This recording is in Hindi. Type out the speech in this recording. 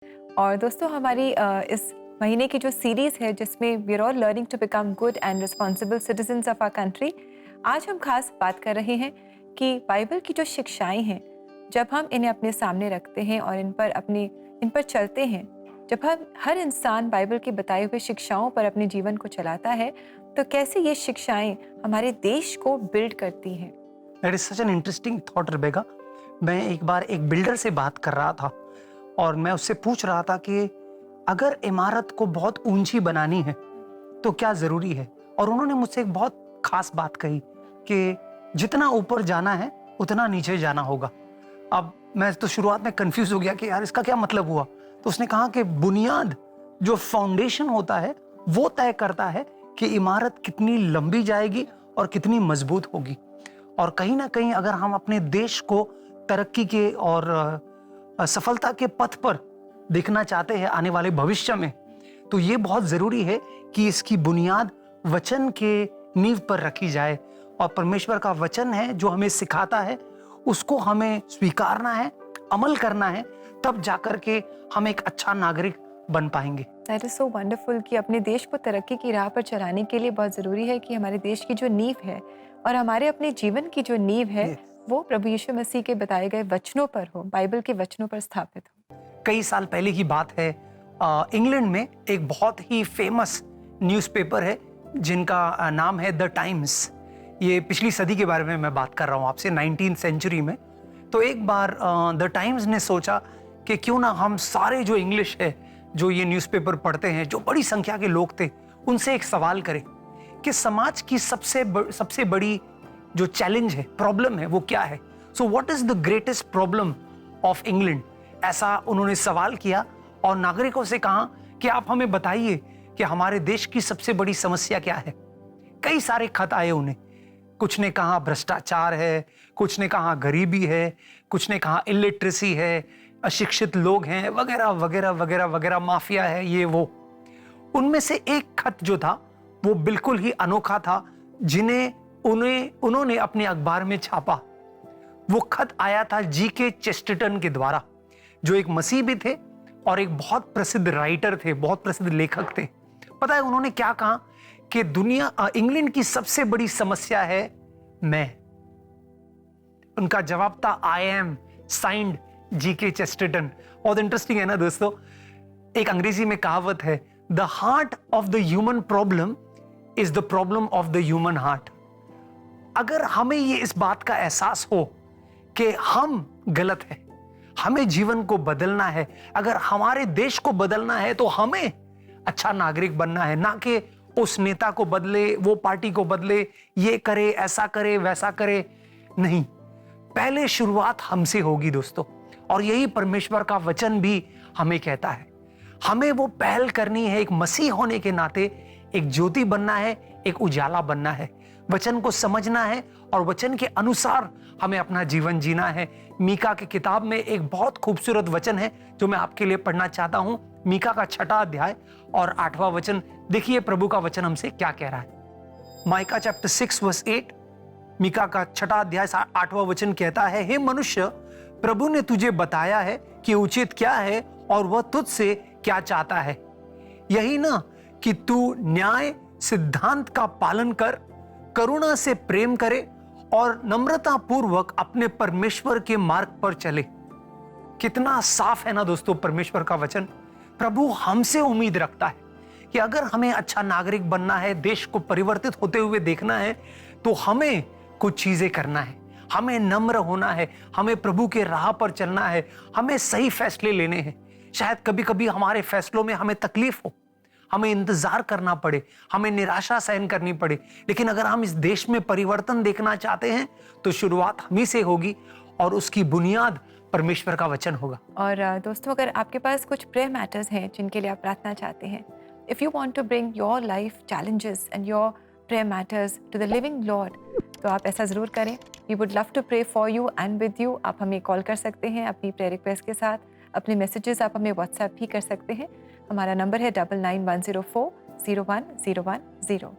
और दोस्तों हमारी इस महीने की जो सीरीज़ है जिसमें we are all learning to become good and responsible citizens of our country, आज हम खास बात कर रहे हैं कि बाइबल की जो शिक्षाएं हैं, जब हम इन्हें अपने सामने रखते हैं और इन पर चलते हैं, जब हम हर इंसान बाइबल की बताई हुई शिक्षाओं पर अपने जीवन को चलाता है, तो कैसे ये शिक्षाएं हमारे देश को बिल्ड करती हैं। That is such an interesting thought Rebecca. मैं एक बार एक बिल्डर से बात कर रहा था और मैं उससे पूछ रहा था कि अगर इमारत को बहुत ऊंची बनानी है तो क्या जरूरी है, और उन्होंने मुझसे एक बहुत खास बात कही कि जितना ऊपर जाना है उतना नीचे जाना होगा। अब मैं तो शुरुआत में कंफ्यूज हो गया कि यार इसका क्या मतलब हुआ। तो उसने कहा कि बुनियाद, जो फाउंडेशन होता है, वो तय करता है कि इमारत कितनी लंबी जाएगी और कितनी मजबूत होगी। और कहीं ना कहीं अगर हम अपने देश को तरक्की के और सफलता के पथ पर देखना चाहते हैं आने वाले भविष्य में, तो ये बहुत जरूरी है कि इसकी बुनियाद वचन के नींव पर रखी जाए। और परमेश्वर का वचन है जो हमें सिखाता है, उसको हमें स्वीकारना है, अमल करना है, तब जाकर के हम एक अच्छा नागरिक बन पाएंगे। दैट इज सो वंडरफुल कि अपने देश को तरक्की की राह पर चलाने के लिए बहुत ज़रूरी है कि हमारे देश की जो नींव है और हमारे अपने जीवन की जो नींव है, वो प्रभु यीशु मसीह के बताए गए वचनों पर हो, बाइबल के वचनों पर स्थापित हो। कई साल पहले की बात है, इंग्लैंड में एक बहुत ही फेमस न्यूज़पेपर है जिनका नाम है द टाइम्स। ये पिछली सदी के बारे में मैं बात कर रहा हूँ आपसे, 19th सेंचुरी में। तो एक बार द टाइम्स ने सोचा कि क्यों ना हम सारे जो इंग्लिश है, जो ये न्यूज़पेपर पढ़ते हैं, जो बड़ी संख्या के लोग थे, उनसे एक सवाल करें कि समाज की सबसे बड़ी जो चैलेंज है, प्रॉब्लम है, वो क्या है। So what is the greatest problem of England, ऐसा उन्होंने सवाल किया और नागरिकों से कहा कि आप हमें बताइए कि हमारे देश की सबसे बड़ी समस्या क्या है। कई सारे खत आए उन्हें। कुछ ने कहा भ्रष्टाचार है, कुछ ने कहा गरीबी है, कुछ ने कहा इलिटरेसी है, अशिक्षित लोग हैं, वगैरह वगैरह वगैरह वगैरह, माफिया है, ये वो। उनमें से एक खत जो था वो बिल्कुल ही अनोखा था, उन्होंने अपने अखबार में छापा। वो खत आया था जी.के. चेस्टरटन के द्वारा, जो एक मसीही भी थे और एक बहुत प्रसिद्ध राइटर थे, बहुत प्रसिद्ध लेखक थे। पता है उन्होंने क्या कहा कि इंग्लैंड की सबसे बड़ी समस्या है मैं। उनका जवाब था I am, signed GK. Chesterton. बहुत इंटरेस्टिंग है ना दोस्तों। एक अंग्रेजी में कहावत है, the heart of the human problem is the problem of the human heart. अगर हमें ये इस बात का एहसास हो कि हम गलत हैं, हमें जीवन को बदलना है, अगर हमारे देश को बदलना है, तो हमें अच्छा नागरिक बनना है, ना कि उस नेता को बदले, वो पार्टी को बदले, ये करे, ऐसा करे, वैसा करे। नहीं, पहले शुरुआत हमसे होगी दोस्तों। और यही परमेश्वर का वचन भी हमें कहता है। हमें वो पहल करनी है, एक मसीह होने के नाते एक ज्योति बनना है, एक उजाला बनना है, वचन को समझना है और वचन के अनुसार हमें अपना जीवन जीना है। मीका की किताब में एक बहुत खूबसूरत वचन है जो मैं आपके लिए पढ़ना चाहता हूं। मीका का 6वां अध्याय और 8वां वचन। देखिए प्रभु का वचन हमसे क्या कह रहा है। माइका चैप्टर 6 वर्स 8, मीका का 6वां अध्याय 8वां वचन कहता है, हे मनुष्य, प्रभु ने तुझे बताया है कि उचित क्या है और वह तुझसे क्या चाहता है। यही ना कि तू न्याय सिद्धांत का पालन कर, करुणा से प्रेम करे और नम्रता पूर्वक अपने परमेश्वर के मार्ग पर चले। कितना साफ है ना दोस्तों परमेश्वर का वचन। प्रभु हमसे उम्मीद रखता है कि अगर हमें अच्छा नागरिक बनना है, देश को परिवर्तित होते हुए देखना है, तो हमें कुछ चीजें करना है। हमें नम्र होना है, हमें प्रभु के राह पर चलना है, हमें सही फैसले लेने हैं। शायद कभी कभी हमारे फैसलों में हमें तकलीफ हो, हमें इंतजार करना पड़े, हमें निराशा सहन करनी पड़े, लेकिन अगर हम इस देश में परिवर्तन देखना चाहते हैं तो शुरुआत हम ही से होगी और उसकी बुनियाद परमेश्वर का वचन होगा। और दोस्तों, अगर आपके पास कुछ प्रेयर मैटर्स हैं जिनके लिए आप प्रार्थना चाहते हैं, if you want to bring your life challenges and your prayer matters to the living Lord, तो आप ऐसा ज़रूर करें। We would love to pray for you and with you. आप हमें कॉल कर सकते हैं अपनी प्रेयर रिक्वेस्ट के साथ, अपने मैसेजेस आप हमें व्हाट्सएप भी कर सकते हैं। हमारा नंबर है 9910401010।